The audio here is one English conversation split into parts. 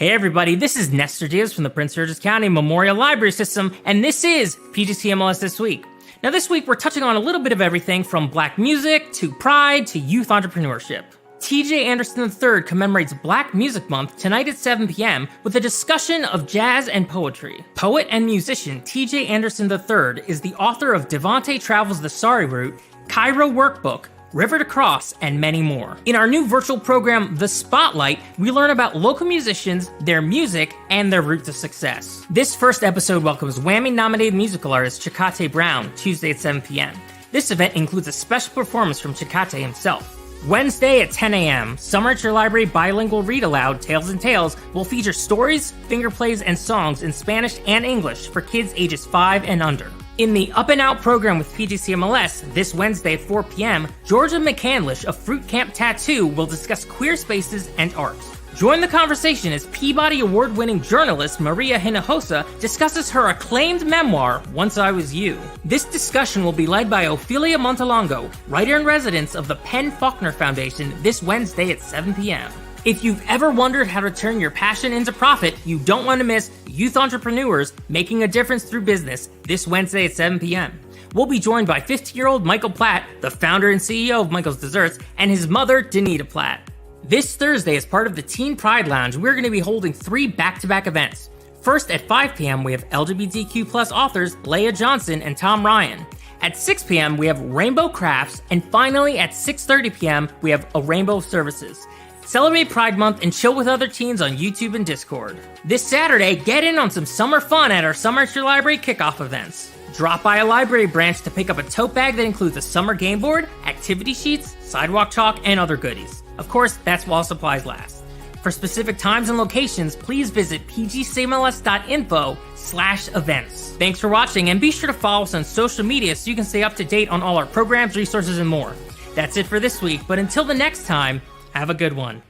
Hey everybody, this is Nestor Diaz from the Prince George's County Memorial Library System, and this is PGCMLS This Week. Now this week we're touching on a little bit of everything from black music, to pride, to youth entrepreneurship. TJ Anderson III commemorates Black Music Month tonight at 7 p.m. with a discussion of jazz and poetry. Poet and musician TJ Anderson III is the author of Devonte Travels the Sorry Route, Cairo Workbook, River to Cross, and many more. In our new virtual program, The Spotlight, we learn about local musicians, their music, and their route to success. This first episode welcomes Whammy-nominated musical artist Chakate Brown, Tuesday at 7 p.m. This event includes a special performance from Chakate himself. Wednesday at 10 a.m., Summer at Your Library Bilingual Read Aloud Tales and Tales will feature stories, finger plays, and songs in Spanish and English for kids ages 5 and under. In the Up and Out program with PGCMLS, this Wednesday at 4 p.m., Georgia McCandlish of Fruit Camp Tattoo will discuss queer spaces and art. Join the conversation as Peabody Award-winning journalist Maria Hinojosa discusses her acclaimed memoir, Once I Was You. This discussion will be led by Ophelia Montalongo, writer-in-residence of the Penn Faulkner Foundation, this Wednesday at 7 p.m. If you've ever wondered how to turn your passion into profit, you don't want to miss Youth Entrepreneurs Making a Difference Through Business this Wednesday at 7 p.m. We'll be joined by 50-year-old Michael Platt, the founder and CEO of Michael's Desserts, and his mother, Danita Platt. This Thursday, as part of the Teen Pride Lounge, we're going to be holding 3 back-to-back events. First, at 5 p.m., we have LGBTQ+ authors Leah Johnson and Tom Ryan. At 6 p.m., we have Rainbow Crafts, and finally, at 6:30 p.m., we have A Rainbow Services. Celebrate Pride Month and chill with other teens on YouTube and Discord. This Saturday, get in on some summer fun at our Summer at Your Library kickoff events. Drop by a library branch to pick up a tote bag that includes a summer game board, activity sheets, sidewalk chalk, and other goodies. Of course, that's while supplies last. For specific times and locations, please visit pgcmls.info/events. Thanks for watching, and be sure to follow us on social media so you can stay up to date on all our programs, resources, and more. That's it for this week, but until the next time, have a good one.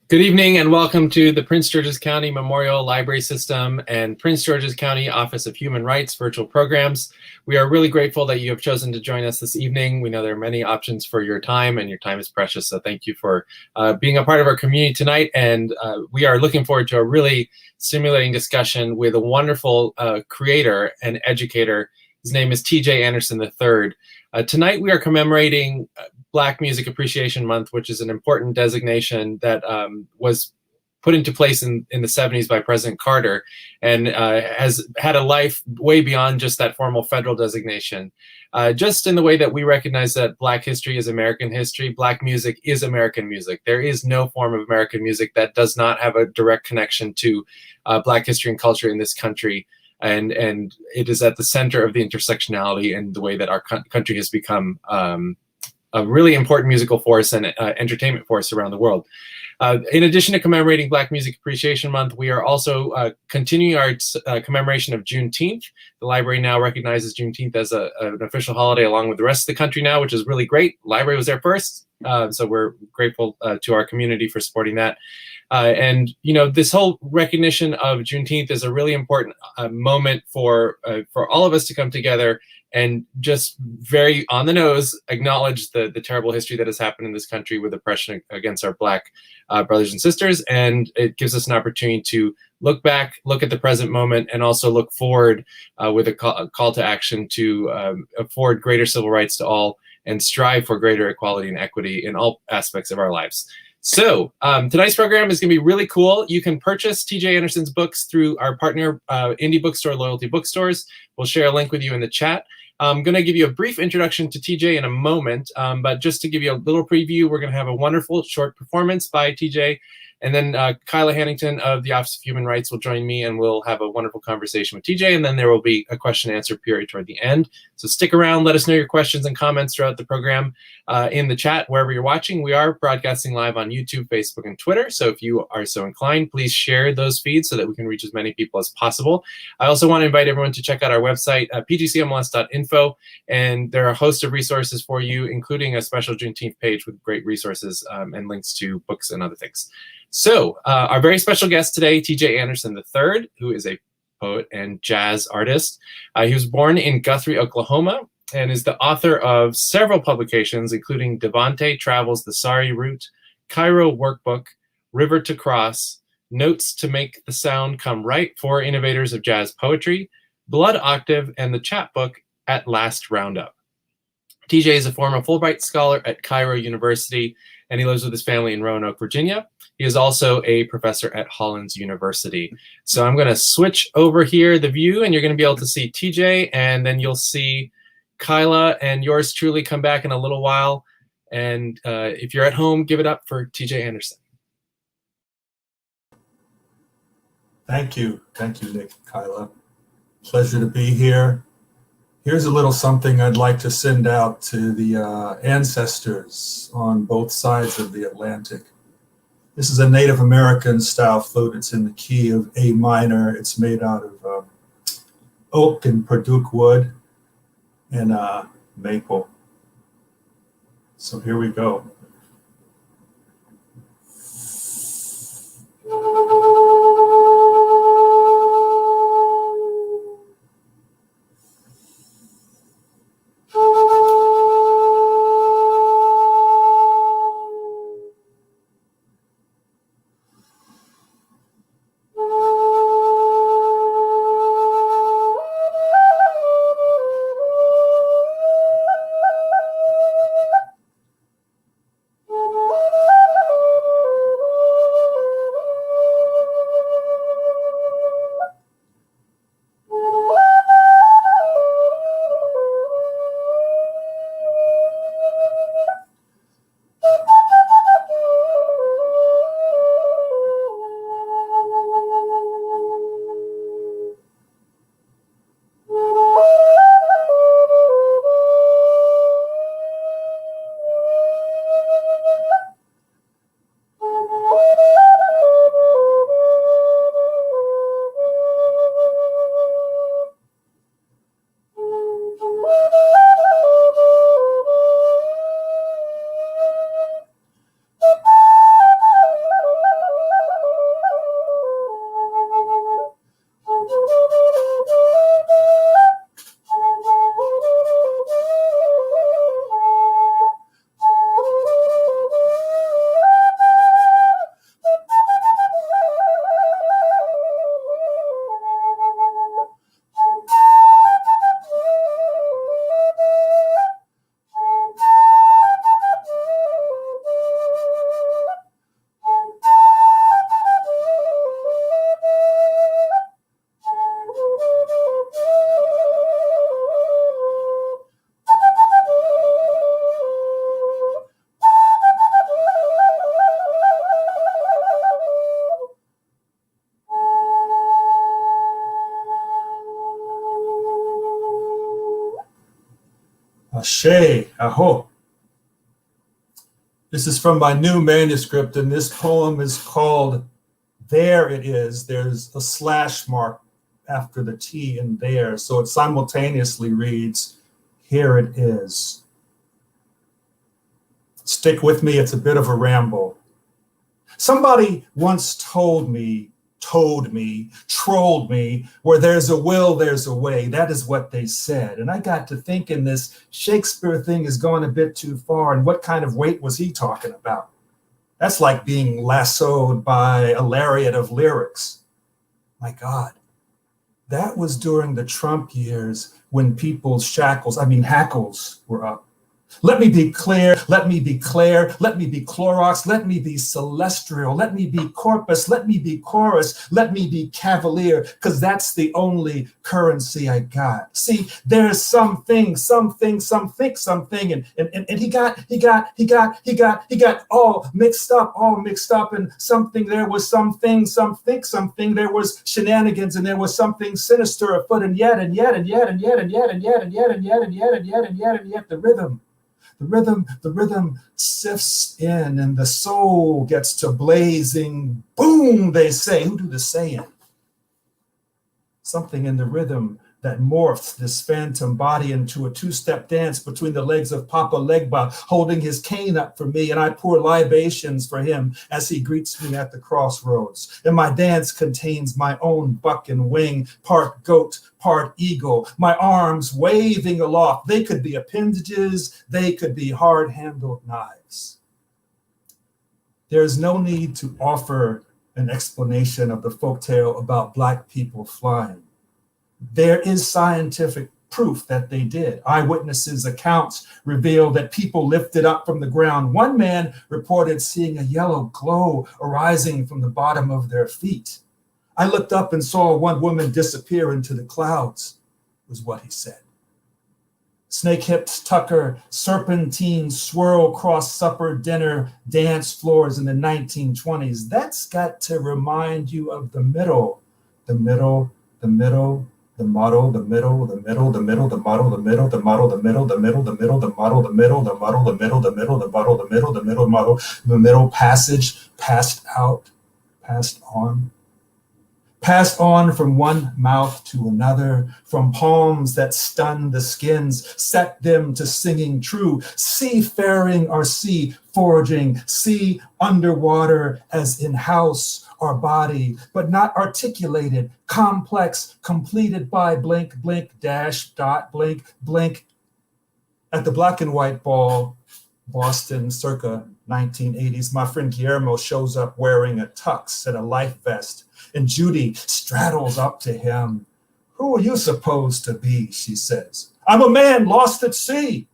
Good evening and welcome to the Prince George's County Memorial Library System and Prince George's County Office of Human Rights virtual programs. We are really grateful that you have chosen to join us this evening. We know there are many options for your time, and your time is precious, so thank you for being a part of our community tonight. And we are looking forward to a really stimulating discussion with a wonderful creator and educator. His name is TJ Anderson III. Tonight we are commemorating Black Music Appreciation Month, which is an important designation that was put into place in the 70s by President Carter, and has had a life way beyond just that formal federal designation. Just in the way that we recognize that Black history is American history, Black music is American music. There is no form of American music that does not have a direct connection to Black history and culture in this country. And it is at the center of the intersectionality and the way that our country has become a really important musical force and entertainment force around the world. In addition to commemorating Black Music Appreciation Month, we are also continuing our commemoration of Juneteenth. The library now recognizes Juneteenth as an official holiday along with the rest of the country now, which is really great. The library was there first, so we're grateful to our community for supporting that. And you know, this whole recognition of Juneteenth is a really important moment for all of us to come together and just very on the nose acknowledge the terrible history that has happened in this country with oppression against our Black brothers and sisters. And it gives us an opportunity to look back, look at the present moment, and also look forward with a call to action to afford greater civil rights to all and strive for greater equality and equity in all aspects of our lives. So tonight's program is going to be really cool. You can purchase TJ Anderson's books through our partner indie bookstore, Loyalty Bookstores. We'll share a link with you in the chat. I'm going to give you a brief introduction to TJ in a moment, but just to give you a little preview, we're going to have a wonderful short performance by TJ, and then Kyla Hannington of the Office of Human Rights will join me, and we'll have a wonderful conversation with TJ, and then there will be a question and answer period toward the end. So stick around, let us know your questions and comments throughout the program in the chat, wherever you're watching. We are broadcasting live on YouTube, Facebook, and Twitter, so if you are so inclined, please share those feeds so that we can reach as many people as possible. I also want to invite everyone to check out our website, pgcmls.info, and there are a host of resources for you, including a special Juneteenth page with great resources and links to books and other things. So our very special guest today, TJ Anderson III, who is a poet and jazz artist. He was born in Guthrie, Oklahoma, and is the author of several publications, including Devonte Travels the Sorry Route, Cairo Workbook, River to Cross, Notes to Make the Sound Come Right for Innovators of Jazz Poetry, Blood Octave, and the chapbook At Last Roundup. TJ is a former Fulbright scholar at Cairo University, and he lives with his family in Roanoke, Virginia. He is also a professor at Hollins University. So I'm going to switch over here the view, and you're going to be able to see TJ, and then you'll see Kyla and yours truly come back in a little while. And if you're at home, give it up for TJ Anderson. Thank you, Nick, Kyla. Pleasure to be here. Here's a little something I'd like to send out to the ancestors on both sides of the Atlantic. This is a Native American style flute. It's in the key of A minor. It's made out of oak and purdouk wood and maple. So here we go. Ashe, aho. This is from my new manuscript, and this poem is called There It Is. There's a slash mark after the T in there, so it simultaneously reads, Here It Is. Stick with me, it's a bit of a ramble. Somebody once told me, trolled me, where there's a will, there's a way. That is what they said. And I got to thinking this Shakespeare thing is going a bit too far. And what kind of weight was he talking about? That's like being lassoed by a lariat of lyrics. My God, that was during the Trump years when people's hackles were up. Let me be clear, let me be Claire, let me be Clorox, let me be celestial, let me be corpus, let me be chorus, let me be cavalier, because that's the only currency I got. See, there's something, and he got all mixed up, and something, there was something, there was shenanigans, and there was something sinister afoot, and yet the rhythm sifts in, and the soul gets to blazing. Boom, they say. Who do the saying? Something in the rhythm that morphs this phantom body into a two-step dance between the legs of Papa Legba, holding his cane up for me, and I pour libations for him as he greets me at the crossroads. And my dance contains my own buck and wing, part goat, part eagle, my arms waving aloft. They could be appendages, they could be hard-handled knives. There's no need to offer an explanation of the folktale about Black people flying. There is scientific proof that they did. Eyewitnesses' accounts reveal that people lifted up from the ground. One man reported seeing a yellow glow arising from the bottom of their feet. I looked up and saw one woman disappear into the clouds, was what he said. Snake hips, tucker, serpentine, swirl, cross supper, dinner, dance floors in the 1920s. That's got to remind you of the middle, the middle, the middle, the model, the middle, the middle, the middle, the model, the middle, the model, the middle, the middle, the middle, the model, the middle, the model, the middle, the middle, the model, the middle, the middle, model, the middle passage, passed out, passed on from one mouth to another, from palms that stun the skins, set them to singing true, seafaring or sea foraging, sea underwater as in house or body, but not articulated, complex, completed by blink, blink, dash, dot, blink, blink. At the Black and White Ball, Boston, circa 1980s, my friend Guillermo shows up wearing a tux and a life vest, and Judy straddles up to him. "Who are you supposed to be?" she says. "I'm a man lost at sea."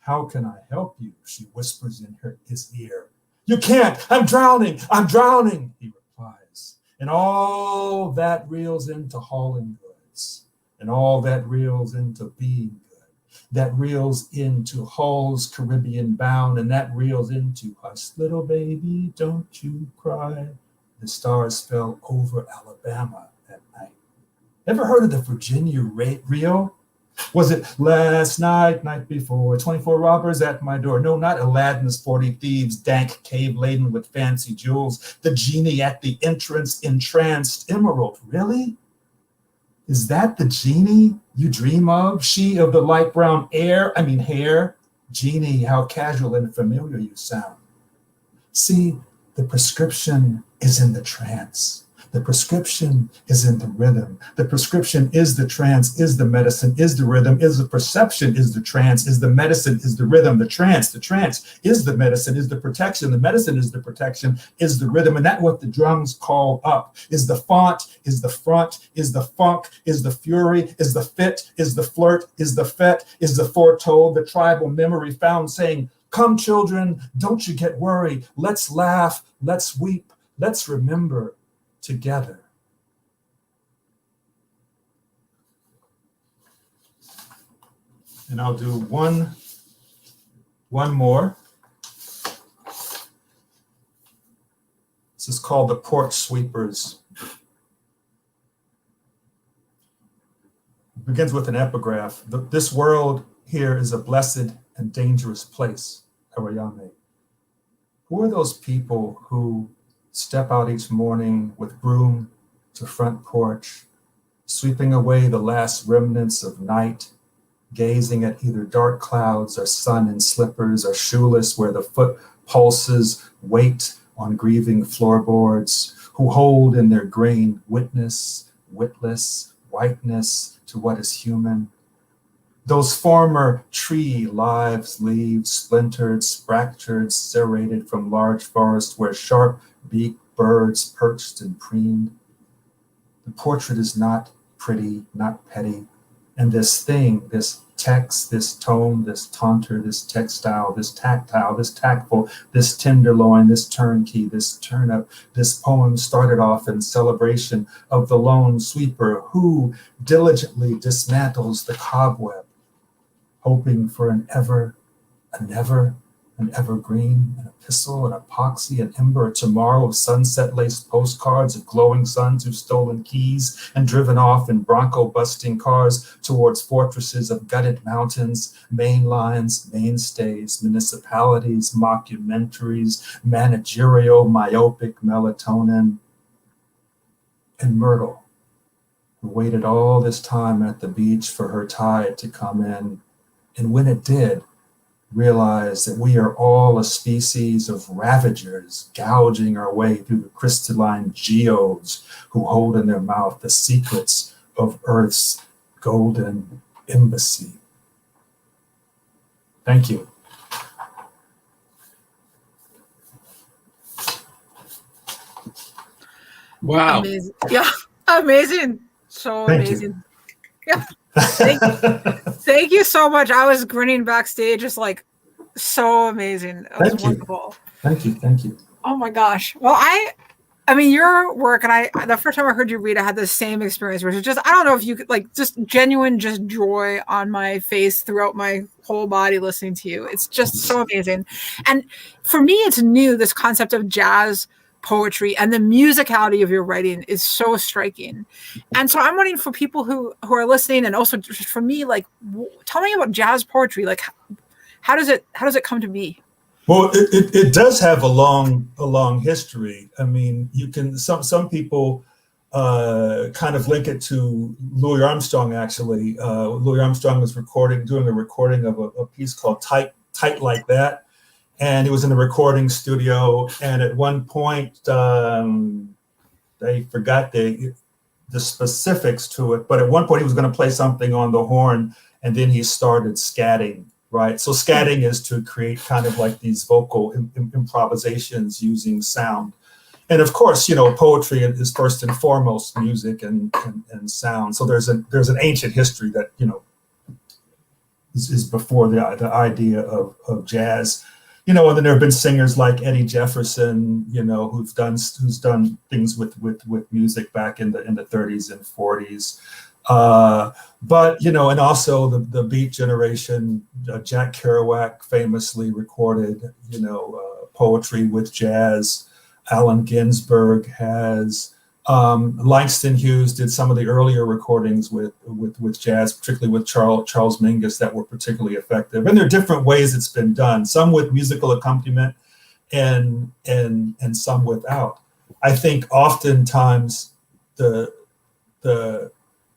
"How can I help you?" she whispers in his ear. "You can't, I'm drowning, he replies. And all that reels into hauling goods, and all that reels into being good, that reels into Hall's Caribbean Bound, and that reels into Hush Little Baby, Don't You Cry. The stars fell over Alabama at night. Ever heard of the Virginia Reel? Was it last night, night before, 24 robbers at my door? No, not Aladdin's 40 thieves, dank cave laden with fancy jewels. The genie at the entrance, entranced emerald. Really? Is that the genie you dream of? She of the light brown hair? Genie, how casual and familiar you sound. See, the prescription is in the trance. The prescription is in the rhythm. The prescription is the trance, is the medicine, is the rhythm, is the perception, is the trance, is the medicine, is the rhythm, the trance is the medicine, is the protection, the medicine is the protection, is the rhythm. And that's what the drums call up. Is the font, is the front, is the funk, is the fury, is the fit, is the flirt, is the fet, is the foretold, the tribal memory found saying, "Come children, don't you get worried. Let's laugh, let's weep, let's remember together." And I'll do one more. This is called The Porch Sweepers. It begins with an epigraph. This world here is a blessed and dangerous place, Arayame. Who are those people who step out each morning with broom to front porch, sweeping away the last remnants of night, gazing at either dark clouds or sun in slippers or shoeless where the foot pulses wait on grieving floorboards, who hold in their grain witness, witless, whiteness to what is human. Those former tree lives, leaves, splintered, fractured, serrated from large forests where sharp-beaked birds perched and preened. The portrait is not pretty, not petty. And this thing, this text, this tome, this taunter, this textile, this tactile, this tactful, this tenderloin, this turnkey, this turnip, this poem started off in celebration of the lone sweeper who diligently dismantles the cobweb, hoping for an ever, a never, an evergreen, an epistle, an epoxy, an ember, a tomorrow of sunset-laced postcards of glowing sons who've stolen keys and driven off in bronco-busting cars towards fortresses of gutted mountains, main lines, mainstays, municipalities, mockumentaries, managerial, myopic melatonin, and Myrtle, who waited all this time at the beach for her tide to come in, and when it did, realize that we are all a species of ravagers gouging our way through the crystalline geodes who hold in their mouth the secrets of Earth's golden embassy. Thank you. Wow. Amazing. Yeah, amazing. So Thank you. amazing. Yeah. Thank you so much. I was grinning backstage, just like so amazing. It was wonderful. Thank you. Oh my gosh. Well, I mean, your work, and the first time I heard you read, I had the same experience, which is just, I don't know if you could, like, just genuine, just joy on my face throughout my whole body listening to you. It's just so amazing. And for me, it's new, this concept of jazz poetry, and the musicality of your writing is so striking. And so I'm wondering, for people who are listening, and also just for me, like, tell me about jazz poetry. Like, how does it come to be? Well, it does have a long history. I mean, you can some people kind of link it to Louis Armstrong. Actually, Louis Armstrong was doing a recording of a piece called "Tight Like That," and he was in a recording studio. And at one point, they forgot the specifics to it. But at one point, he was going to play something on the horn, and then he started scatting. Right. So scatting is to create kind of like these vocal improvisations using sound. And of course, poetry is first and foremost music and sound. So there's an ancient history that, is before the idea of jazz. And then there have been singers like Eddie Jefferson, who's done things with music back in the 30s and 40s. But, and also the Beat generation, Jack Kerouac famously recorded, poetry with jazz. Allen Ginsberg has. Langston Hughes did some of the earlier recordings with jazz, particularly with Charles Mingus, that were particularly effective. And there are different ways it's been done, some with musical accompaniment and some without. I think oftentimes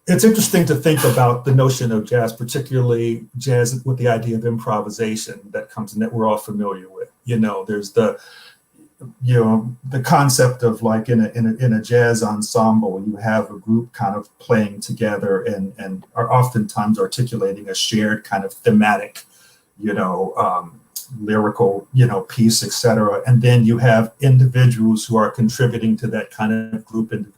it's interesting to think about the notion of jazz, particularly jazz with the idea of improvisation that comes in, that we're all familiar with. There's the concept of, like, in a jazz ensemble, you have a group kind of playing together and are oftentimes articulating a shared kind of thematic, lyrical, piece, etc. And then you have individuals who are contributing to that kind of group and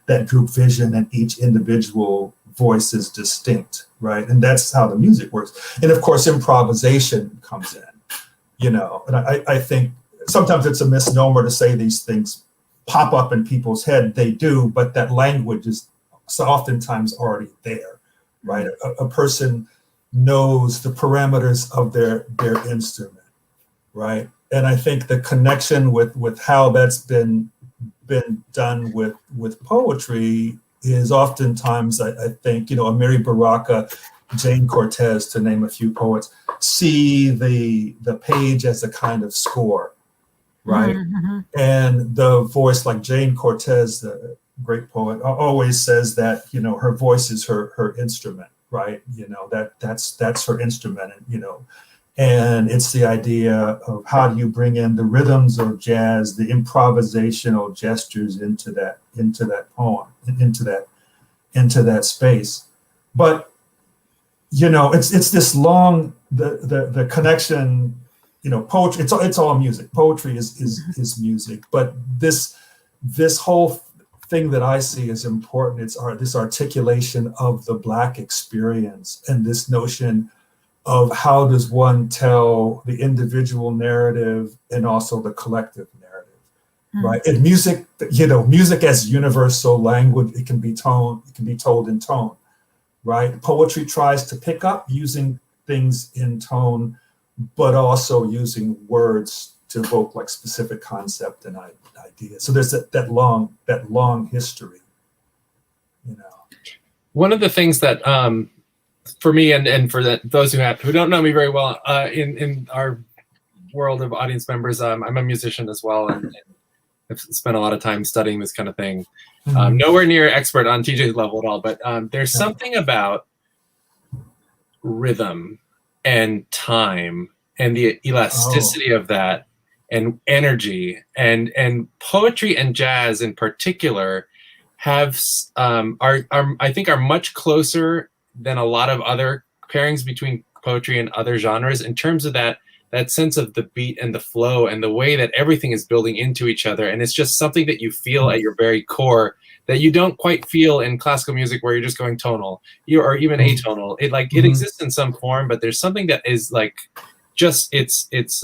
that group vision, and each individual voice is distinct, right? And that's how the music works. And of course, improvisation comes in, and I think sometimes it's a misnomer to say these things pop up in people's head. They do, but that language is so oftentimes already there, right? A person knows the parameters of their instrument, right? And I think the connection with how that's been done with poetry is oftentimes, I think, Amiri Baraka, Jane Cortez, to name a few poets, see the page as a kind of score, right? Mm-hmm. And the voice, like Jane Cortez, the great poet, always says that, her voice is her instrument, right? That's her instrument, and it's the idea of how do you bring in the rhythms of jazz, the improvisational gestures into that poem, into that space. But it's this long the connection. Poetry, it's all music. Poetry is music, but this whole thing that I see as important, it's this articulation of the Black experience, and this notion of how does one tell the individual narrative and also the collective narrative, right? And music, music as universal language, it can be told in tone, right? Poetry tries to pick up using things in tone, but also using words to evoke, like, specific concept and idea. So there's that long history, One of the things that for me and for those who don't know me very well, in our world of audience members, I'm a musician as well, and I've spent a lot of time studying this kind of thing. Mm-hmm. Nowhere near expert on TJ's level at all, but there's something about rhythm and time and the elasticity of that and energy and poetry and jazz in particular have I think are much closer than a lot of other pairings between poetry and other genres in terms of that that sense of the beat and the flow and the way that everything is building into each other. And it's just something that you feel at your very core that you don't quite feel in classical music where you're just going tonal, or even atonal. It like it exists in some form, but there's something that is like just it's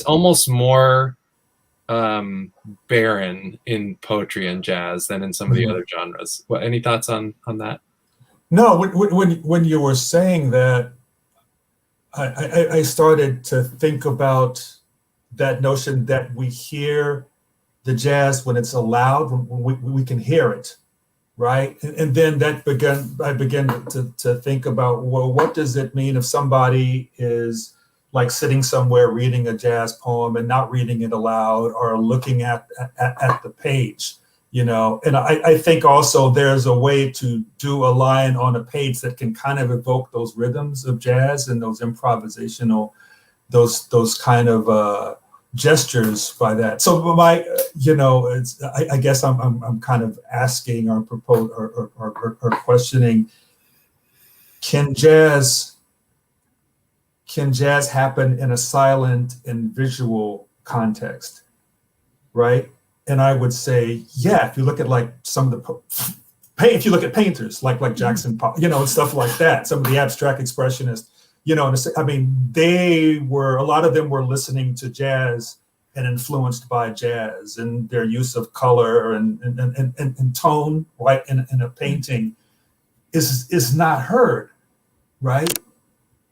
almost more barren in poetry and jazz than in some of the other genres. What, any thoughts on that? No, when you were saying that, I started to think about that notion that we hear the jazz when it's allowed, when we can hear it, right? And then I began to think about, well, what does it mean if somebody is like sitting somewhere reading a jazz poem and not reading it aloud or looking at the page, you know? And I think also there's a way to do a line on a page that can kind of evoke those rhythms of jazz and those improvisational, those kind of gestures by that. So my, you know, I guess I'm kind of asking or questioning, can jazz happen in a silent and visual context, right? And I would say, yeah, if you look at like some of the if you look at painters like Jackson Pollock, you know, and stuff like that, some of the abstract expressionists, you know, I mean, a lot of them were listening to jazz and influenced by jazz, and their use of color and tone, right, in a painting is not heard, right?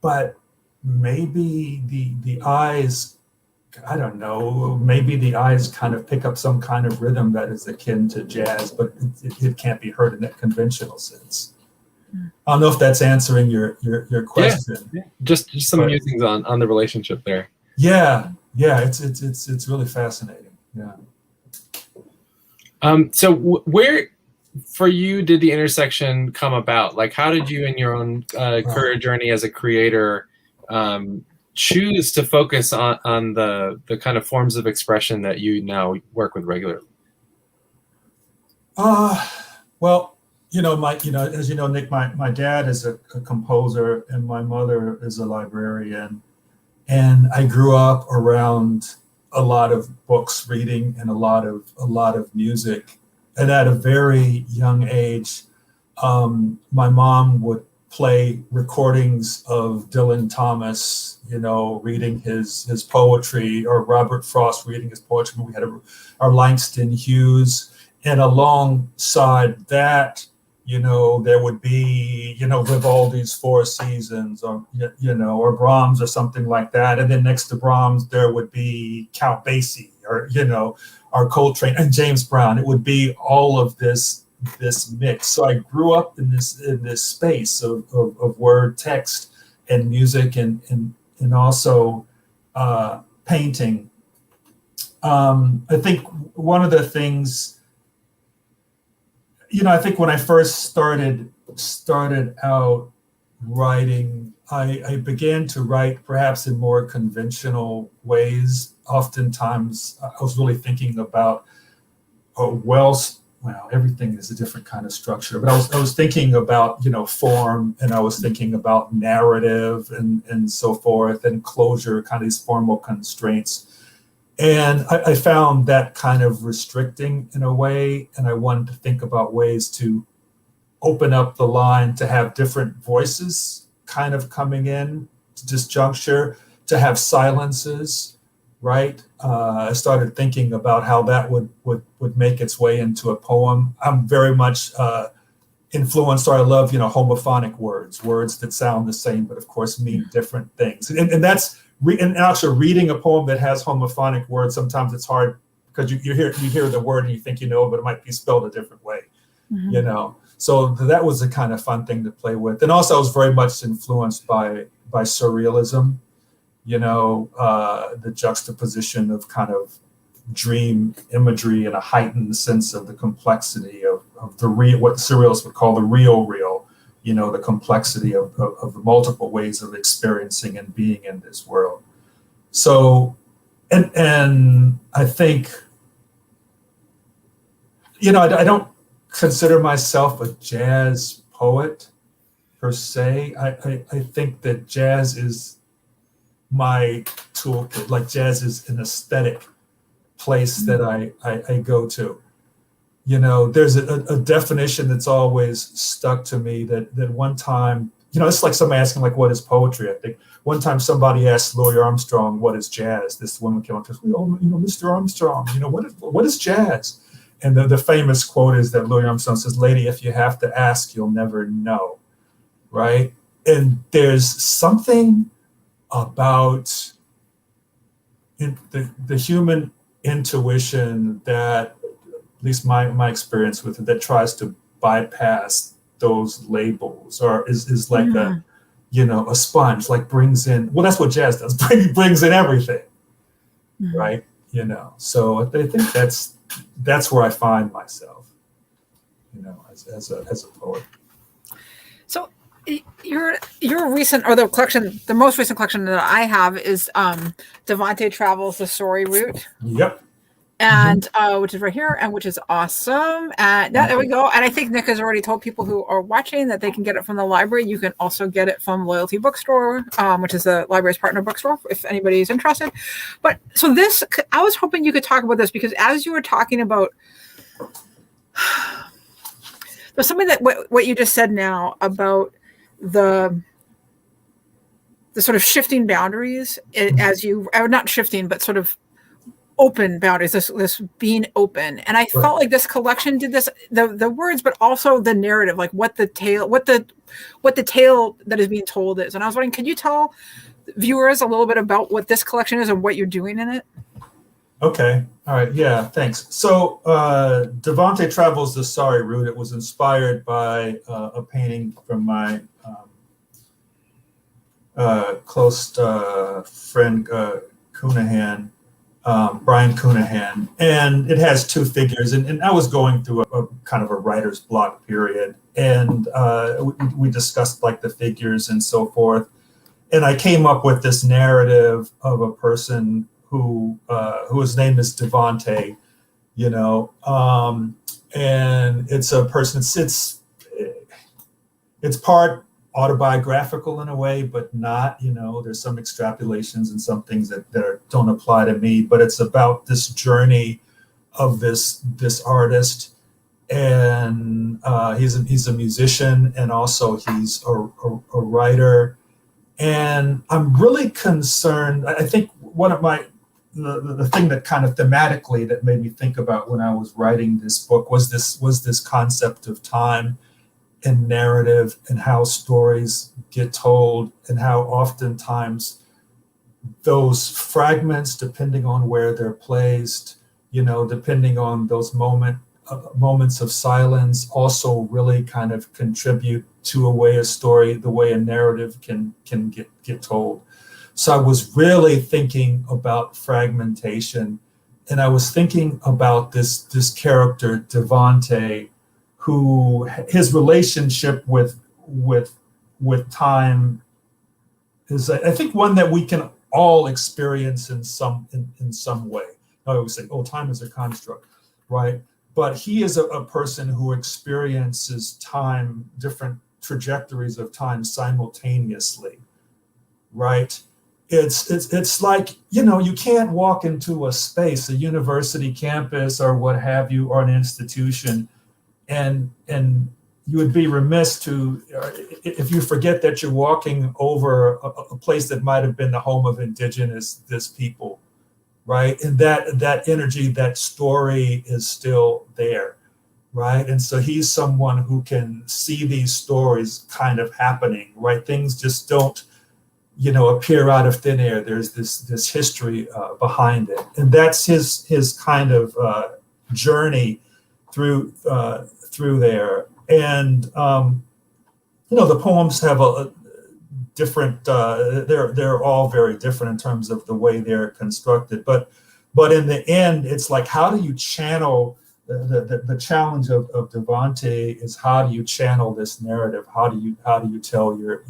But maybe the eyes, I don't know, maybe the eyes kind of pick up some kind of rhythm that is akin to jazz, but it can't be heard in that conventional sense. I don't know if that's answering your question. Yeah. Just some musings on the relationship there. Yeah, it's really fascinating. Yeah. So where for you did the intersection come about? Like, how did you in your own career journey as a creator choose to focus on the kind of forms of expression that you now work with regularly? Well, as you know, Nick, my dad is a composer and my mother is a librarian, and I grew up around a lot of books reading and a lot of music. And at a very young age, my mom would play recordings of Dylan Thomas, you know, reading his poetry, or Robert Frost reading his poetry. We had our Langston Hughes, and alongside that, you know, there would be, you know, Vivaldi's Four Seasons, or, you know, or Brahms or something like that. And then next to Brahms, there would be Count Basie, or, you know, or Coltrane and James Brown. It would be all of this mix. So I grew up in this space of word, text, and music, and also painting. I think one of the things, you know, I think when I first started out writing, I began to write perhaps in more conventional ways. Oftentimes, I was really thinking about everything is a different kind of structure, but I was thinking about, you know, form, and I was thinking about narrative and so forth, and closure, kind of these formal constraints. And I found that kind of restricting in a way, and I wanted to think about ways to open up the line, to have different voices kind of coming in to this juncture, to have silences, right? I started thinking about how that would make its way into a poem. I'm very much influenced, or I love, you know, homophonic words that sound the same, but of course mean different things. And that's, and actually reading a poem that has homophonic words, sometimes it's hard because you hear the word and you think you know, but it might be spelled a different way, you know? So that was a kind of fun thing to play with. And also I was very much influenced by surrealism, you know, the juxtaposition of kind of dream imagery and a heightened sense of the complexity of the real, what surrealists would call the real, you know, the complexity of the multiple ways of experiencing and being in this world. So, and I think, you know, I don't consider myself a jazz poet per se. I think that jazz is my toolkit. Like jazz is an aesthetic place that I go to. You know, there's a definition that's always stuck to me that one time, you know, it's like somebody asking, like, what is poetry? I think one time somebody asked Louis Armstrong, what is jazz? This woman came up to us, oh, you know, Mr. Armstrong, you know, what is jazz? And the famous quote is that Louis Armstrong says, lady, if you have to ask, you'll never know, right? And there's something about the human intuition that, at least my experience with it, that tries to bypass those labels, or is like a, you know, a sponge, like brings in, well, that's what jazz does, brings in everything, right? You know, so I think that's where I find myself, you know, as a poet. So your recent, or the most recent collection that I have is Devonte Travels the Story Route. Yep. And which is right here, and which is awesome. And there we go. And I think Nick has already told people who are watching that they can get it from the library. You can also get it from Loyalty Bookstore, which is the library's partner bookstore, if anybody's interested. But so this, I was hoping you could talk about this, because as you were talking about, there's something that what you just said now about the sort of shifting boundaries as you, not shifting, but sort of open boundaries, this being open. And I felt like this collection did this, the words, but also the narrative, like what the tale that is being told is. And I was wondering, could you tell viewers a little bit about what this collection is and what you're doing in it? Okay. All right. Yeah, thanks. So Devonte Travels the Sorry Route. It was inspired by a painting from my close friend Cunahan, Brian Cunahan, and it has two figures. And I was going through a kind of a writer's block period, and we discussed like the figures and so forth. And I came up with this narrative of a person whose name is Devonte, you know, and it's a person. It's part autobiographical in a way, but not, you know, there's some extrapolations and some things that don't apply to me, but it's about this journey of this artist. And he's a musician, and also he's a writer. And I'm really concerned. I think one of the thing that kind of thematically that made me think about when I was writing this book was this concept of time and narrative, and how stories get told, and how oftentimes those fragments, depending on where they're placed, you know, depending on those moments of silence, also really kind of contribute to the way a narrative can get told. So I was really thinking about fragmentation, and I was thinking about this character Devonte, who his relationship with time is, I think, one that we can all experience in some way. I always say, oh, time is a construct, right? But he is a person who experiences time, different trajectories of time simultaneously, right? It's like, you know, you can't walk into a space, a university campus or what have you, or an institution, and you would be remiss if you forget that you're walking over a place that might have been the home of indigenous people, right? And that energy, that story is still there, right? And so he's someone who can see these stories kind of happening, right? Things just don't, you know, appear out of thin air. There's this history behind it, and that's his kind of journey through there. And you know, the poems have a different. They're all very different in terms of the way they're constructed. But in the end, it's like, how do you channel the challenge of Devonte is, how do you channel this narrative? How do you tell your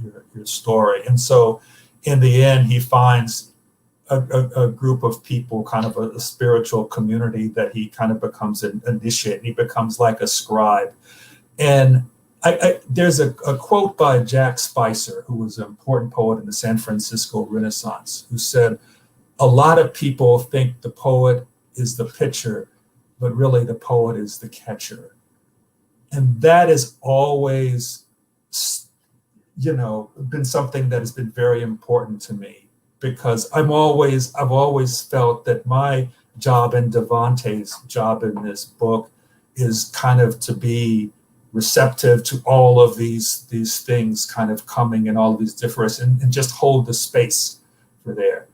story? And so, in the end, he finds a group of people, kind of a spiritual community that he kind of becomes an initiate. He becomes like a scribe. And there's a quote by Jack Spicer, who was an important poet in the San Francisco Renaissance, who said, a lot of people think the poet is the pitcher, but really the poet is the catcher. And that has always, been something that has been very important to me, because I've always felt that my job and Devonte's job in this book is kind of to be receptive to all of these things kind of coming and all of these difference, and just hold the space for there,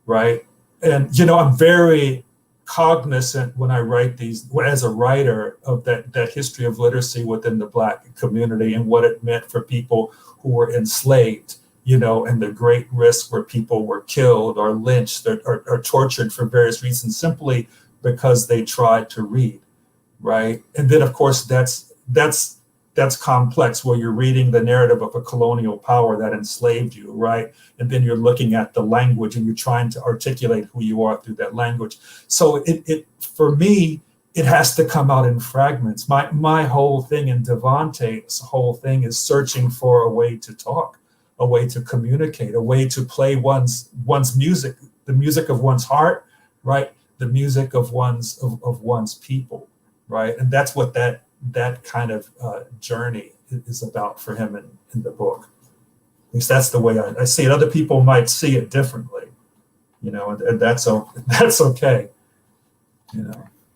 right? And I'm very cognizant when I write these, as a writer, of that history of literacy within the Black community and what it meant for people who were enslaved, and the great risk where people were killed or lynched or tortured for various reasons, simply because they tried to read, right? And then, of course, that's complex, where you're reading the narrative of a colonial power that enslaved you, right? And then you're looking at the language and you're trying to articulate who you are through that language. So it for me, it has to come out in fragments. My whole thing, and Devonte's whole thing, is searching for a way to talk, a way to communicate, a way to play one's music, the music of one's heart, right? The music of one's people, right? And that's what that kind of journey is about for him in the book. At least that's the way I see it. Other people might see it differently, and that's okay.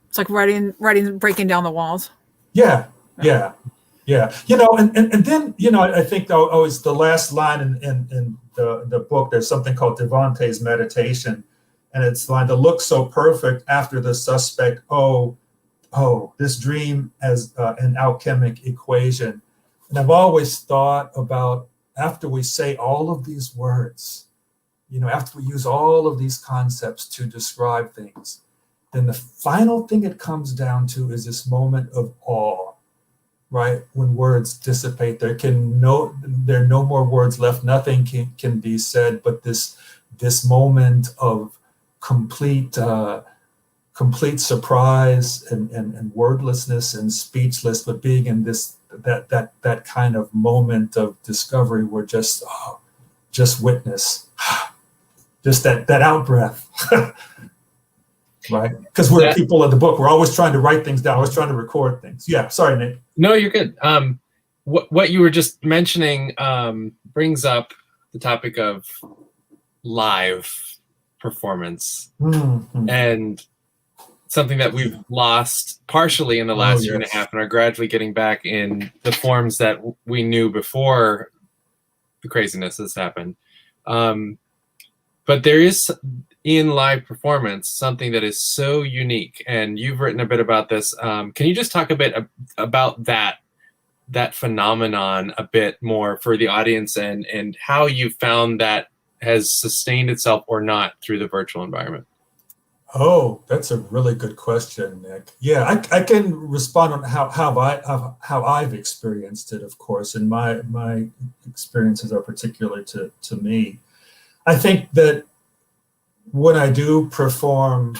It's like writing, breaking down the walls. Yeah. And then, I think always the last line in the book, there's something called Devonte's meditation. And it's line, to look so perfect after the suspect, oh, this dream as an alchemic equation. And I've always thought about, after we say all of these words, after we use all of these concepts to describe things, then the final thing it comes down to is this moment of awe, right? When words dissipate, there are no more words left. Nothing can be said, but this moment of complete surprise and wordlessness and speechless, but being in that kind of moment of discovery where just witness, just that out breath, right? Because we're people of the book. We're always trying to write things down, always trying to record things. Yeah, sorry, Nate. No, you're good. What you were just mentioning brings up the topic of live performance, and something that we've lost partially in the last year and a half, and are gradually getting back in the forms that we knew before the craziness has happened. But there is, in live performance, something that is so unique, and you've written a bit about this. Can you just talk a bit about that phenomenon a bit more for the audience, and how you found that has sustained itself or not through the virtual environment? Oh, that's a really good question, Nick. Yeah, I can respond on how I've experienced it, of course, and my experiences are particular to me. I think that when I do perform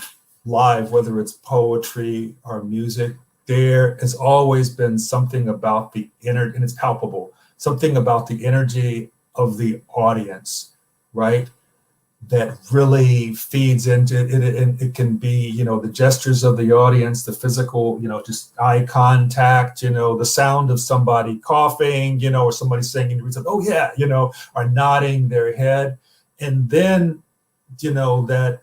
live, whether it's poetry or music, there has always been something about the energy, and it's palpable, something about the energy of the audience, right? That really feeds into it, and it can be, the gestures of the audience, the physical, just eye contact, the sound of somebody coughing, or somebody saying, oh yeah, or nodding their head. And then, that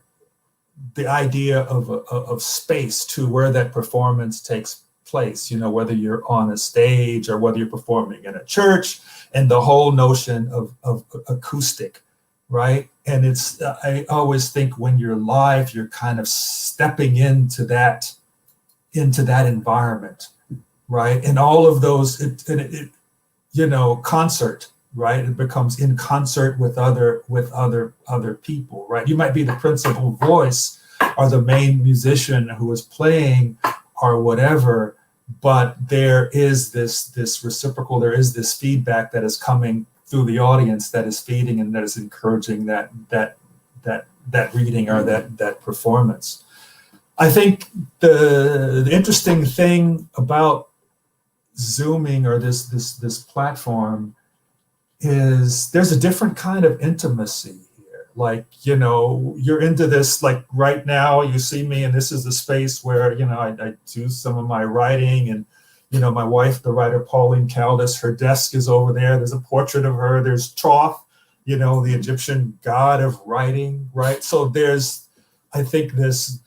the idea of space to where that performance takes place, whether you're on a stage or whether you're performing in a church, and the whole notion of acoustic, right? And I always think when you're live, you're kind of stepping into that environment, right? And all of those, concert, right? It becomes in concert with other people, right? You might be the principal voice or the main musician who is playing or whatever, but there is this reciprocal, there is this feedback that is coming through the audience that is feeding and that is encouraging that reading or that performance. I think the interesting thing about Zooming or this platform is there's a different kind of intimacy here. Like, you're into this, like right now you see me and this is the space where, I do some of my writing, and, my wife, the writer, Pauline Caldas, her desk is over there. There's a portrait of her. There's Thoth, the Egyptian god of writing, right? So there's, I think this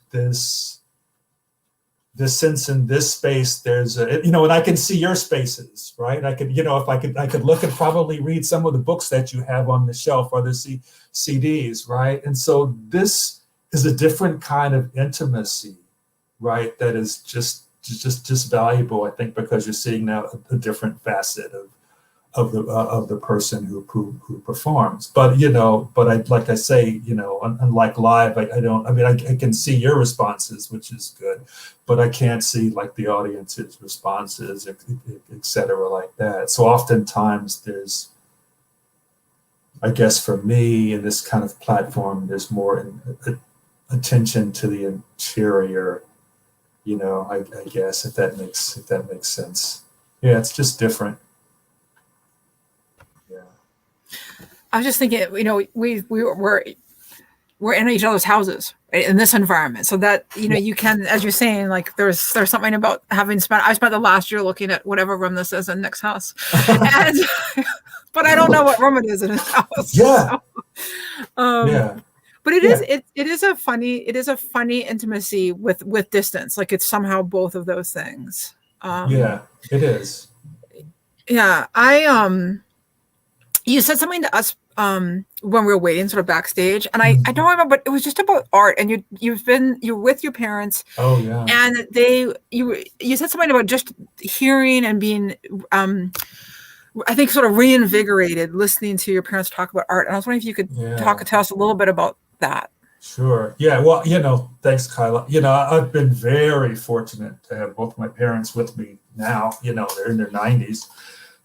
sense in this space, there's and I can see your spaces, right? I could, if I could look and probably read some of the books that you have on the shelf or the CDs, right? And so this is a different kind of intimacy, right? That is just valuable, I think, because you're seeing now a different facet of the person who performs. But like I say, unlike live, I can see your responses, which is good, but I can't see like the audience's responses, et cetera, like that. So oftentimes there's, I guess for me in this kind of platform, there's more attention to the interior, I guess, if that makes sense. Yeah, it's just different. I was just thinking, we're in each other's houses, right, in this environment, so that you can, as you're saying, like there's something about having spent. I spent the last year looking at whatever room this is in Nick's house, and, but I don't know what room it is in his house. Yeah. So, yeah. But it is a funny intimacy with distance. Like it's somehow both of those things. Yeah, it is. Yeah, you said something to us when we were waiting, sort of backstage, and I don't remember, but it was just about art. And you're with your parents. Oh yeah. And you said something about just hearing and being I think sort of reinvigorated listening to your parents talk about art. And I was wondering if you could tell us a little bit about that. Sure. Yeah. Well, thanks, Kyla. I've been very fortunate to have both my parents with me now. They're in their 90s.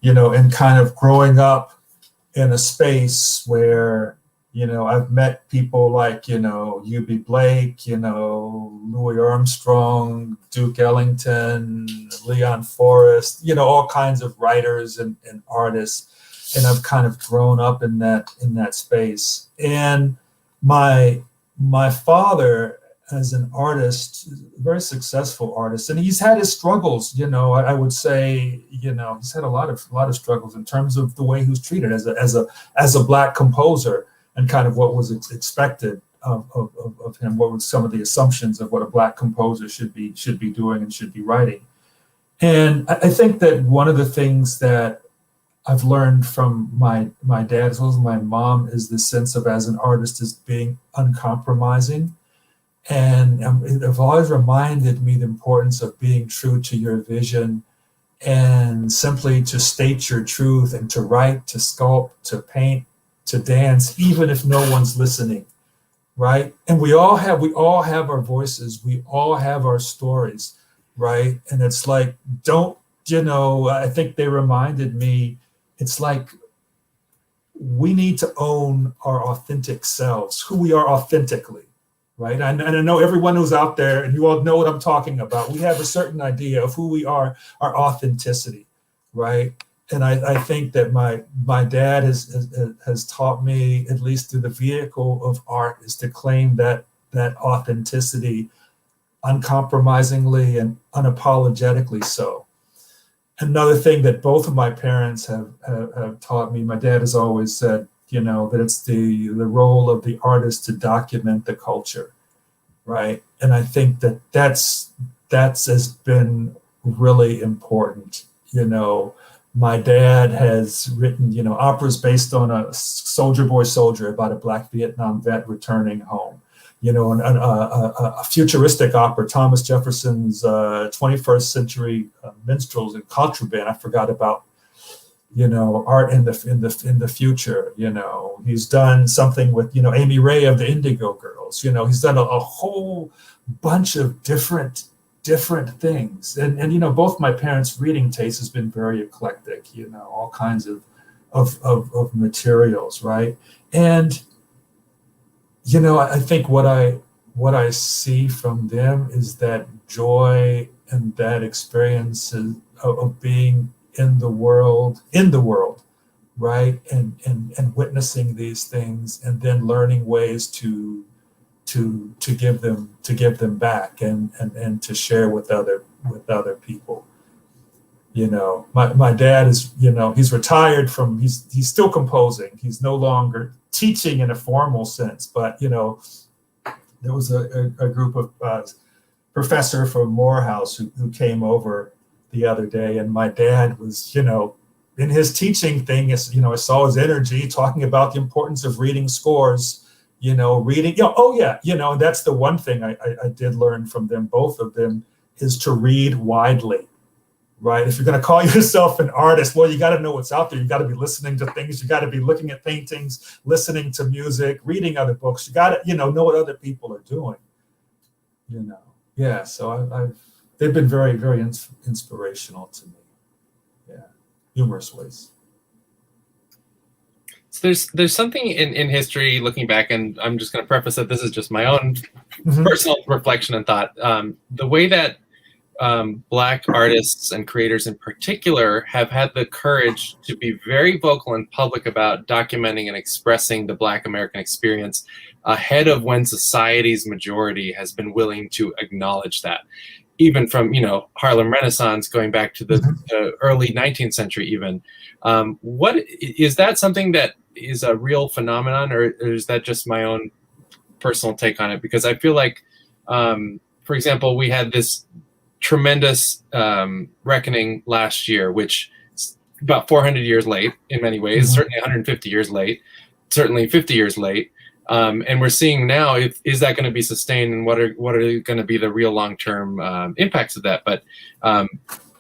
And kind of growing up in a space where, I've met people like, U.B. Blake, Louis Armstrong, Duke Ellington, Leon Forrest, all kinds of writers and artists. And I've kind of grown up in that space. And my father, as an artist, a very successful artist, and he's had his struggles. I would say, he's had a lot of struggles in terms of the way he was treated as a Black composer, and kind of what was expected of him. What were some of the assumptions of what a Black composer should be doing and should be writing? And I think that one of the things that I've learned from my dad as well as my mom is the sense of, as an artist, is being uncompromising. And they've always reminded me the importance of being true to your vision, and simply to state your truth, and to write, to sculpt, to paint, to dance, even if no one's listening, right? And we all have our voices, we all have our stories, right? And it's like, I think they reminded me, it's like we need to own our authentic selves, who we are authentically. Right. And I know everyone who's out there, and you all know what I'm talking about. We have a certain idea of who we are, our authenticity. Right. And I think that my dad has taught me, at least through the vehicle of art, is to claim that authenticity uncompromisingly and unapologetically so. Another thing that both of my parents have taught me, my dad has always said, that it's the role of the artist to document the culture, right? And I think that's has been really important. My dad has written, operas based on a Soldier Boy Soldier, about a Black Vietnam vet returning home. A futuristic opera, Thomas Jefferson's 21st Century Minstrels and Contraband. I forgot about art in the future. He's done something with Amy Ray of the Indigo Girls. He's done a whole bunch of different things. And both my parents' reading taste has been very eclectic. All kinds of materials, right? And I think what I see from them is that joy and that experience of being in the world, right? And witnessing these things, and then learning ways to give them back, and to share with other people. My dad is, he's retired from, he's still composing. He's no longer teaching in a formal sense, but there was a group of professor from Morehouse who came over the other day, and my dad was, in his teaching thing, I saw his energy talking about the importance of reading scores, reading, and that's the one thing I did learn from them, both of them, is to read widely, right? If you're going to call yourself an artist, well, you got to know what's out there. You got to be listening to things. You got to be looking at paintings, listening to music, reading other books. You got to, know what other people are doing, Yeah, so they've been very, very inspirational to me. Yeah, numerous ways. So there's something in history, looking back, and I'm just going to preface that this is just my own personal reflection and thought. The way that Black artists and creators in particular have had the courage to be very vocal and public about documenting and expressing the Black American experience ahead of when society's majority has been willing to acknowledge that. Even from, Harlem Renaissance going back to the early 19th century even. What is that something that is a real phenomenon, or is that just my own personal take on it? Because I feel like, for example, we had this tremendous reckoning last year, which is about 400 years late in many ways, certainly 150 years late, certainly 50 years late. And we're seeing now, is that going to be sustained, and what are going to be the real long-term impacts of that? But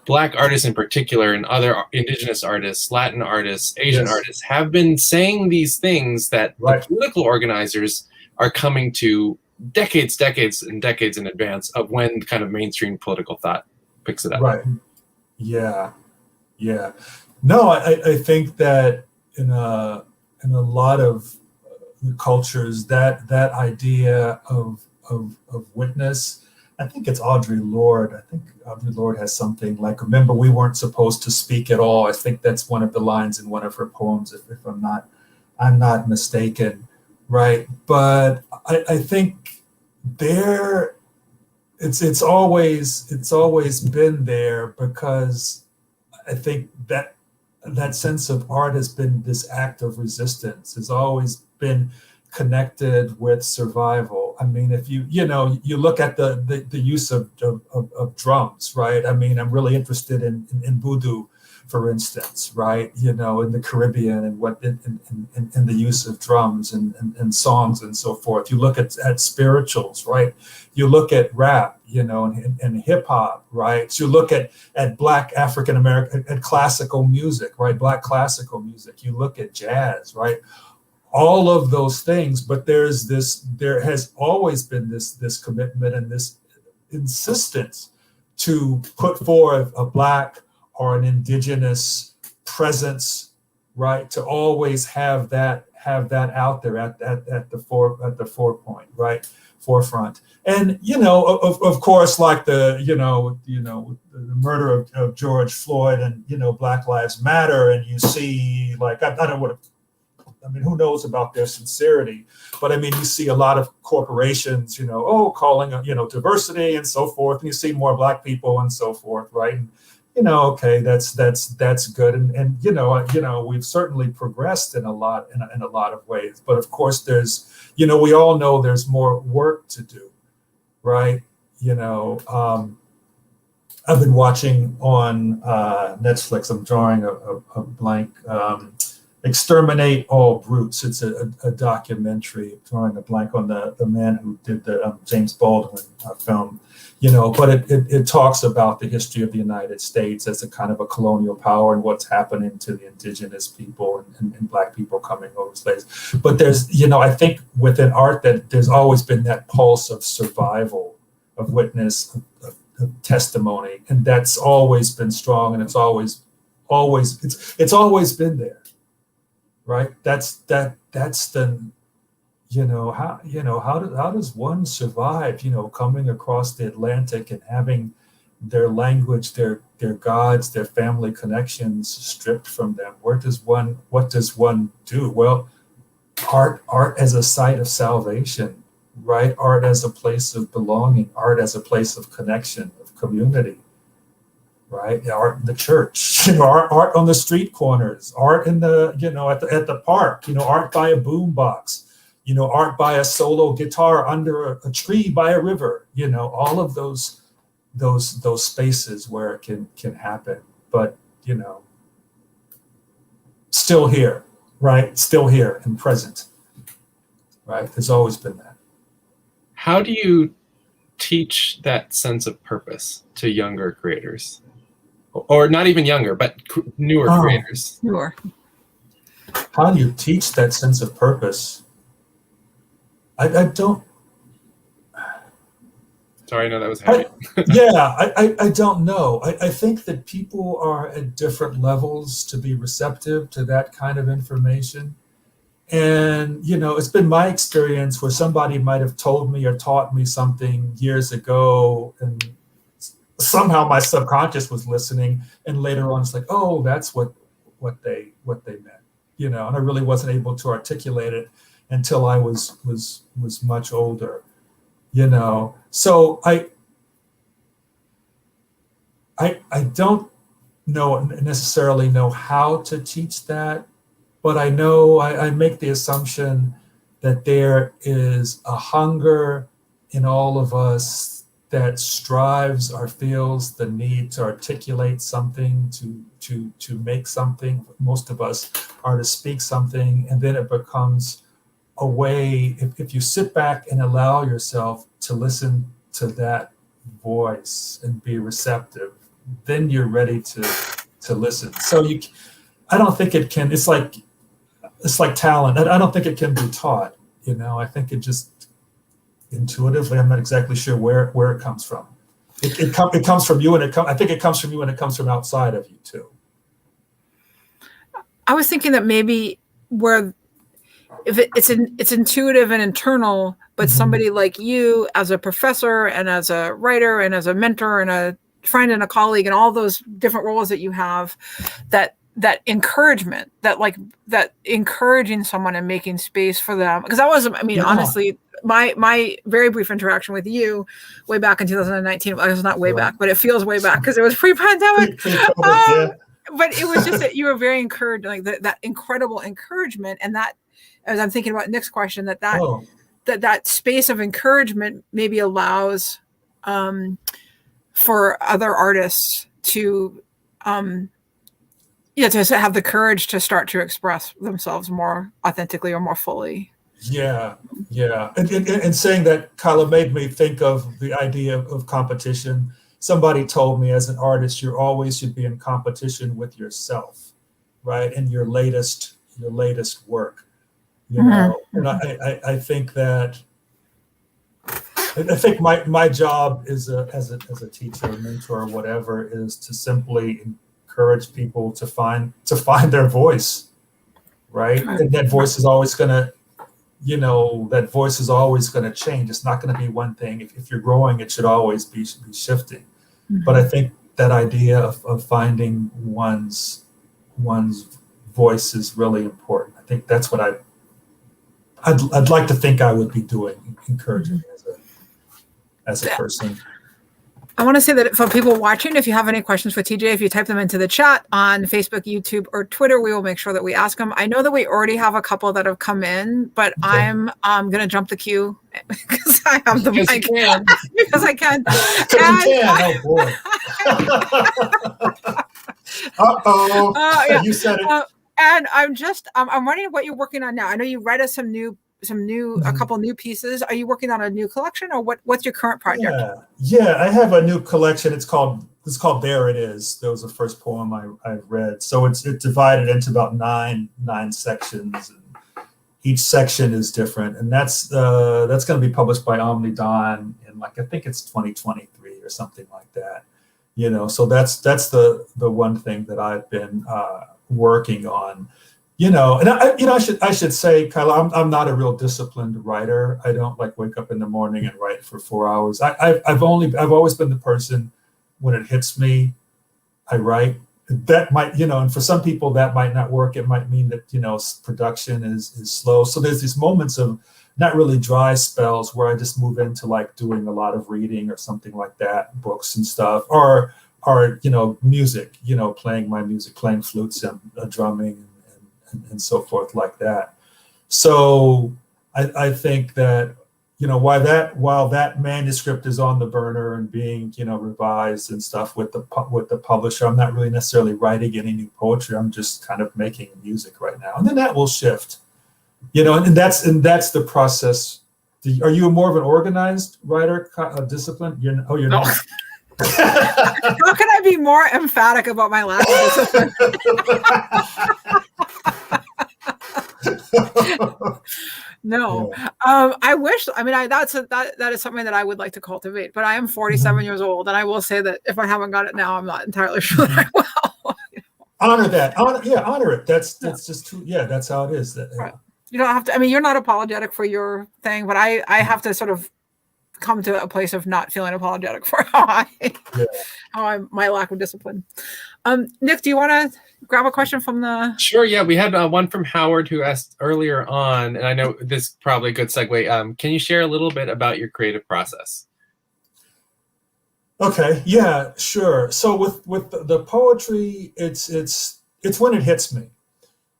Black artists in particular, and other indigenous artists, Latin artists, Asian artists, have been saying these things that the political organizers are coming to decades in advance of when kind of mainstream political thought picks it up. Right. Yeah. No, I think that in a lot of cultures, that idea of witness, I think it's Audre Lorde. I think Audre Lorde has something like, remember, we weren't supposed to speak at all. I think that's one of the lines in one of her poems, if I'm not mistaken, right? But I think it's always been there, because I think that sense of art has been this act of resistance, has always been connected with survival. I mean, if you look at the use of drums, right? I mean, I'm really interested in voodoo, for instance, right? In the Caribbean, and what in the use of drums and songs and so forth. You look at spirituals, right? You look at rap, and hip hop, right? So you look at Black African American, at classical music, right? Black classical music. You look at jazz, right? All of those things, but there has always been this commitment and this insistence to put forth a Black or an indigenous presence, right? To always have that out there at the forefront. And of course, like the murder of George Floyd, and Black Lives Matter, and you see, like, I don't want to. I mean, who knows about their sincerity? But I mean, you see a lot of corporations, calling, diversity and so forth. And you see more Black people and so forth, right? And, okay, that's good. And we've certainly progressed in a lot of ways. But of course, there's, we all know there's more work to do, right? I've been watching on Netflix. I'm drawing a blank. Exterminate All Brutes. It's a documentary, drawing a blank on the man who did the James Baldwin film, but it talks about the history of the United States as a kind of a colonial power, and what's happening to the indigenous people and Black people coming over slaves. But there's, I think within art that there's always been that pulse of survival, of witness, of testimony, and that's always been strong, and it's always been there. Right. That's the, how does one survive, coming across the Atlantic and having their language, their gods, their family connections stripped from them. What does one do? Well, art as a site of salvation, right? Art as a place of belonging, art as a place of connection, of community, right? Art in the church, art on the street corners, art in the, at the park, art by a boombox, art by a solo guitar under a tree by a river, all of those spaces where it can happen. But, still here, right? Still here and present, right? There's always been that. How do you teach that sense of purpose to younger creators? Or not even younger, but newer creators? Newer. How do you teach that sense of purpose? I don't. Sorry, I know that was heavy. I don't know. I think that people are at different levels to be receptive to that kind of information. And, it's been my experience where somebody might have told me or taught me something years ago, and somehow my subconscious was listening. And later on, it's like, oh, that's what they meant, and I really wasn't able to articulate it until I was much older, So I don't necessarily know how to teach that, but I know I make the assumption that there is a hunger in all of us that strives or feels the need to articulate something, to make something. Most of us are to speak something, and then it becomes a way, if you sit back and allow yourself to listen to that voice and be receptive, then you're ready to listen. So I don't think it can, it's like talent. I don't think it can be taught, I think it just intuitively, I'm not exactly sure where it comes from. It comes from you, and I think it comes from you, and it comes from outside of you too. I was thinking that maybe if it's intuitive and internal, but somebody like you as a professor and as a writer and as a mentor and a friend and a colleague and all those different roles that you have, that encouragement, that encouraging someone and making space for them. Because that was, honestly, my very brief interaction with you way back in 2019, well, it was not way back, but it feels way back because it was pre-pandemic. But it was just that you were very encouraged, like that incredible encouragement. And that, as I'm thinking about Nick's question, that space of encouragement maybe allows for other artists to to have the courage to start to express themselves more authentically or more fully. Yeah. And saying that, Kyla, made me think of the idea of competition. Somebody told me, as an artist, you always should be in competition with yourself, right? And your latest work, And I think that my job as a teacher, mentor, or whatever, is to simply encourage people to find their voice, right? And that voice is always going to, change. It's not going to be one thing. If you're growing, it should always be shifting. But I think that idea of finding one's voice is really important. I think that's what I'd like to think I would be doing, encouraging as a person. I want to say that for people watching, if you have any questions for TJ, if you type them into the chat on Facebook, YouTube, or Twitter, we will make sure that we ask them. I know that we already have a couple that have come in, but okay. I'm going to jump the queue because I have the mic. Because I can. Oh, boy. Yeah. You said it. And I'm wondering what you're working on now. I know you read us a couple new pieces. Are you working on a new collection, or what's your current project? Yeah, I have a new collection. It's called There It Is. That was the first poem I read. So it's divided into about nine sections, and each section is different. And that's going to be published by Omnidawn in I think it's 2023 or something like that. So that's the one thing that I've been working on. And I should say, Kyla, I'm not a real disciplined writer. I don't wake up in the morning and write for 4 hours. I've always been the person when it hits me, I write. That might, and for some people that might not work. It might mean that, production is slow. So there's these moments of not really dry spells where I just move into like doing a lot of reading or something like that, books and stuff, or music, playing my music, playing flutes and drumming and so forth like that. So I think that, while that manuscript is on the burner and being, revised and stuff with the publisher, I'm not really necessarily writing any new poetry. I'm just kind of making music right now, and then that will shift, and that's the process. Are you more of an organized writer discipline? You're no. not. How can I be more emphatic about my lack of discipline? No, yeah. I wish. I mean, that is something that I would like to cultivate. But I am 47 years old, and I will say that if I haven't got it now, I'm not entirely sure that I will. Honor that. Honor it. That's just true. Yeah, that's how it is. Right. You don't have to. I mean, you're not apologetic for your thing, but I have to sort of come to a place of not feeling apologetic for my lack of discipline. Nick, do you want to grab a question from the? Sure. Yeah, we had one from Howard who asked earlier on, and I know this is probably a good segue. Can you share a little bit about your creative process? Okay. Yeah. Sure. So with the poetry, it's when it hits me.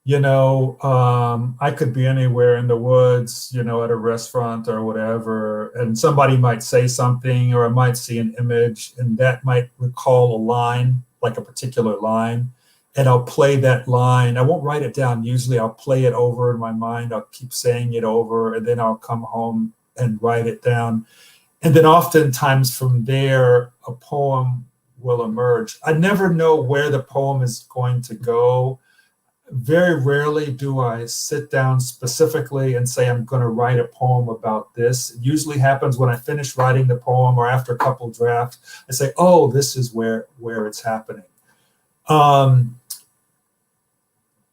I could be anywhere in the woods, at a restaurant or whatever, and somebody might say something, or I might see an image, and that might recall a line, like a particular line, and I'll play that line. I won't write it down. Usually I'll play it over in my mind. I'll keep saying it over, and then I'll come home and write it down. And then oftentimes from there, a poem will emerge. I never know where the poem is going to go. Very rarely do I sit down specifically and say, I'm going to write a poem about this. It usually happens when I finish writing the poem or after a couple drafts. I say, oh, this is where it's happening.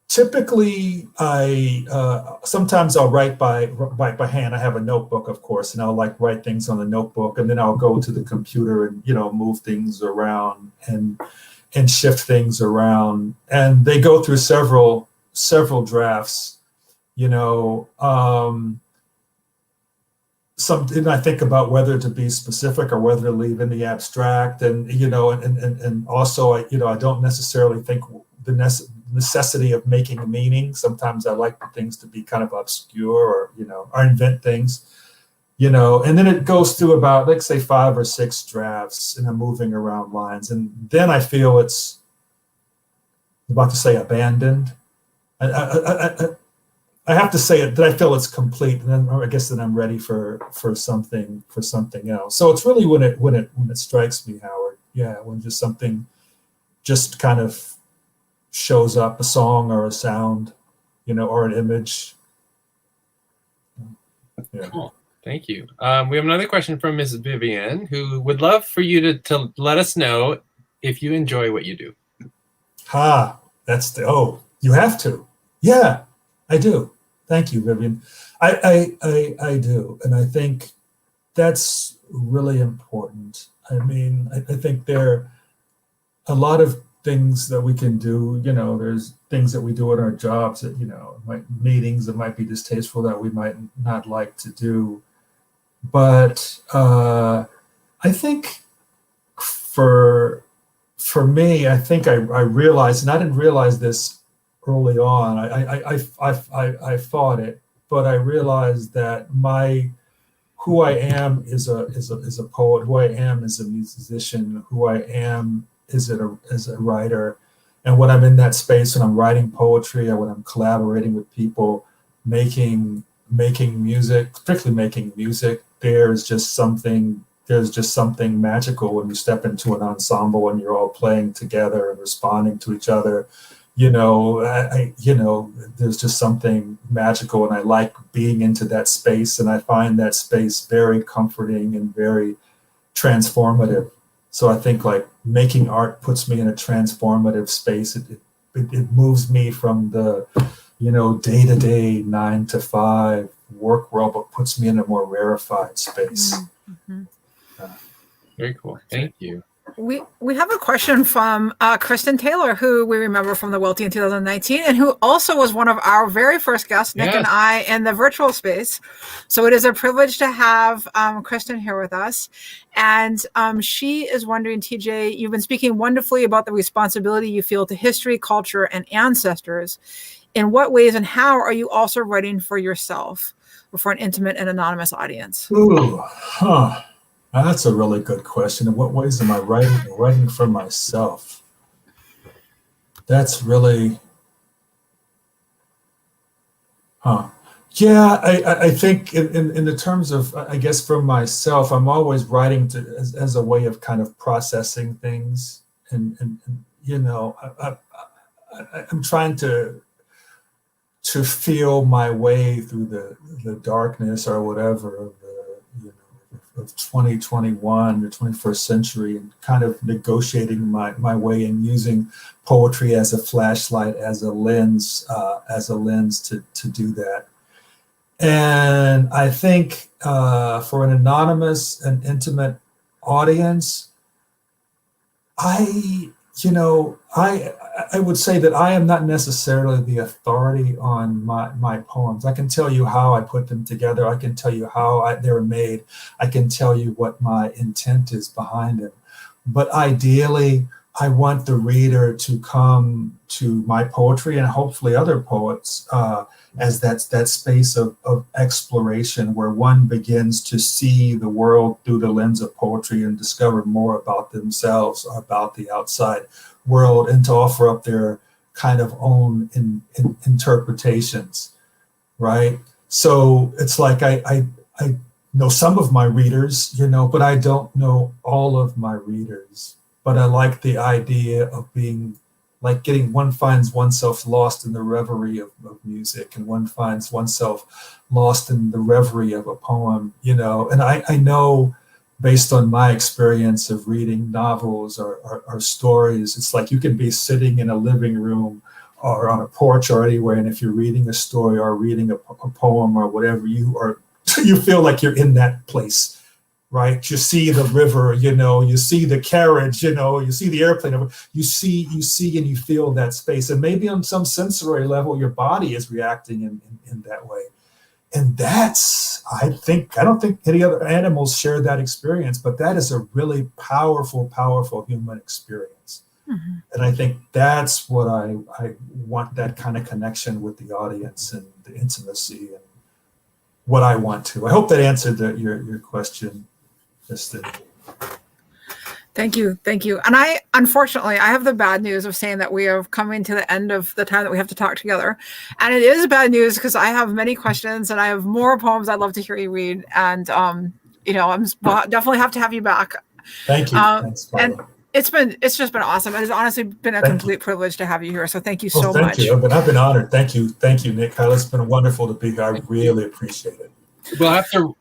Typically, sometimes I'll write by hand. I have a notebook, of course, and I'll write things on the notebook, and then I'll go to the computer and move things around and shift things around, and they go through several drafts. And I think about whether to be specific or whether to leave in the abstract, and also I don't necessarily think the necessity of making a meaning. Sometimes I like things to be kind of obscure, or invent things. And then it goes through about, let's say, 5 or 6 drafts, and I'm moving around lines. And then I feel it's, I'm about to say abandoned. I have to say it, that I feel it's complete. And then I guess then I'm ready for something else. So it's really when it strikes me, Howard. Yeah, when just something just kind of shows up, a song or a sound, or an image. Yeah. Cool. Thank you. We have another question from Ms. Vivian, who would love for you to let us know if you enjoy what you do. You have to. Yeah, I do. Thank you, Vivian. I do. And I think that's really important. I mean, I think there are a lot of things that we can do. There's things that we do in our jobs that, meetings that might be distasteful that we might not like to do. But I think for me, I think I realized, and I didn't realize this early on. I fought it, but I realized that who I am is a poet, who I am is a musician, who I am is a writer. And when I'm in that space, when I'm writing poetry or when I'm collaborating with people, making music, particularly making music, there's just something magical when you step into an ensemble and you're all playing together and responding to each other. There's just something magical, and I like being into that space, and I find that space very comforting and very transformative. So I think making art puts me in a transformative space. It moves me from the day-to-day 9 to 5 work world, but puts me in a more rarefied space. Mm-hmm. Very cool. Thank you. We have a question from Kristen Taylor, who we remember from the Welty in 2019, and who also was one of our very first guests, Nick and I, in the virtual space. So it is a privilege to have Kristen here with us. And she is wondering, TJ, you've been speaking wonderfully about the responsibility you feel to history, culture, and ancestors. In what ways and how are you also writing for yourself or for an intimate and anonymous audience? Ooh, that's a really good question. In what ways am I writing for myself? That's really, Yeah, I think in the terms of, I guess for myself, I'm always writing as a way of kind of processing things. And you know, I'm trying to feel my way through the darkness or whatever of of 2021, the 21st century, and kind of negotiating my way and using poetry as a flashlight, as a lens to do that. And I think for an anonymous and intimate audience, I would say that I am not necessarily the authority on my poems. I can tell you how I put them together. I can tell you how they were made. I can tell you what my intent is behind it. But ideally, I want the reader to come to my poetry and hopefully other poets as that space of exploration where one begins to see the world through the lens of poetry and discover more about themselves or about the outside world, and to offer up their kind of own interpretations, right? So it's like I know some of my readers, but I don't know all of my readers. But I like the idea of being like one finds oneself lost in the reverie of music, and one finds oneself lost in the reverie of a poem, and I know based on my experience of reading novels or stories, it's like you can be sitting in a living room or on a porch or anywhere, and if you're reading a story or reading a poem or whatever, you feel like you're in that place. Right, you see the river, you see the carriage, you see the airplane. You see, and you feel that space, and maybe on some sensory level, your body is reacting in that way. And that's, I don't think any other animals share that experience, but that is a really powerful, powerful human experience. Mm-hmm. And I think that's what I want, that kind of connection with the audience and the intimacy and what I want to. I hope that answered your question. Thank you. And unfortunately, I have the bad news of saying that we are coming to the end of the time that we have to talk together. And it is bad news because I have many questions and I have more poems I'd love to hear you read. And, I'm definitely have to have you back. Thank you. Thanks, and it's just been awesome. It has honestly been a complete privilege to have you here. So thank you so much. Thank you. I've been honored. Thank you, Nick. It's been wonderful to be here. I really appreciate it. We'll have to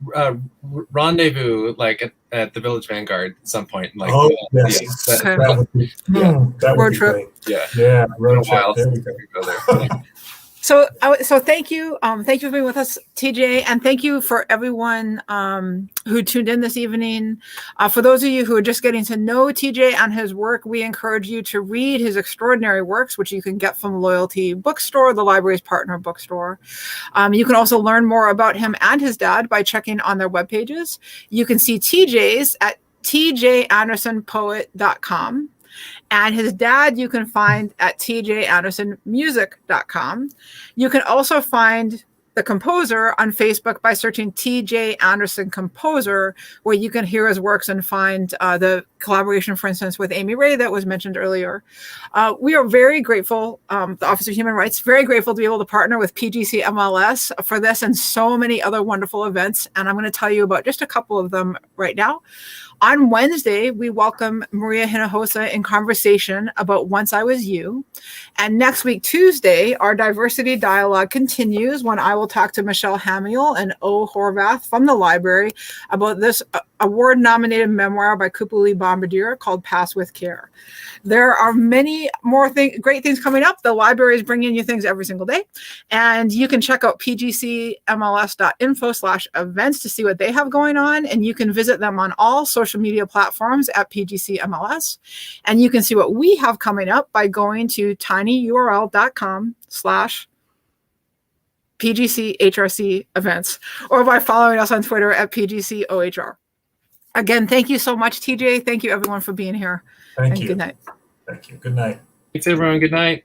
rendezvous at the Village Vanguard at some point. Yes. That would be great. Yeah. Road trip. There we go. So thank you. Thank you for being with us, TJ, and thank you for everyone who tuned in this evening. For those of you who are just getting to know TJ and his work, we encourage you to read his extraordinary works, which you can get from Loyalty Bookstore, the library's partner bookstore. You can also learn more about him and his dad by checking on their webpages. You can see TJ's at tjandersonpoet.com. And his dad you can find at tjandersonmusic.com. You can also find the composer on Facebook by searching TJ Anderson Composer, where you can hear his works and find the collaboration, for instance, with Amy Ray that was mentioned earlier. We are very grateful, the Office of Human Rights, very grateful to be able to partner with PGC MLS for this and so many other wonderful events. And I'm going to tell you about just a couple of them right now. On Wednesday, we welcome Maria Hinojosa in conversation about Once I Was You. And next week, Tuesday, our diversity dialogue continues when I will will talk to Michelle Hamiel and O. Horvath from the library about this award-nominated memoir by Kupuli Bombardier called Pass with Care. There are many more great things coming up. The library is bringing you things every single day. And you can check out pgcmls.info/events to see what they have going on. And you can visit them on all social media platforms at PGCMLS. And you can see what we have coming up by going to tinyurl.com/PGCHRC events, or by following us on Twitter at PGCOHR. Again, thank you so much, TJ. Thank you, everyone, for being here. Thank you. Good night. Thank you. Good night. Thanks, everyone. Good night.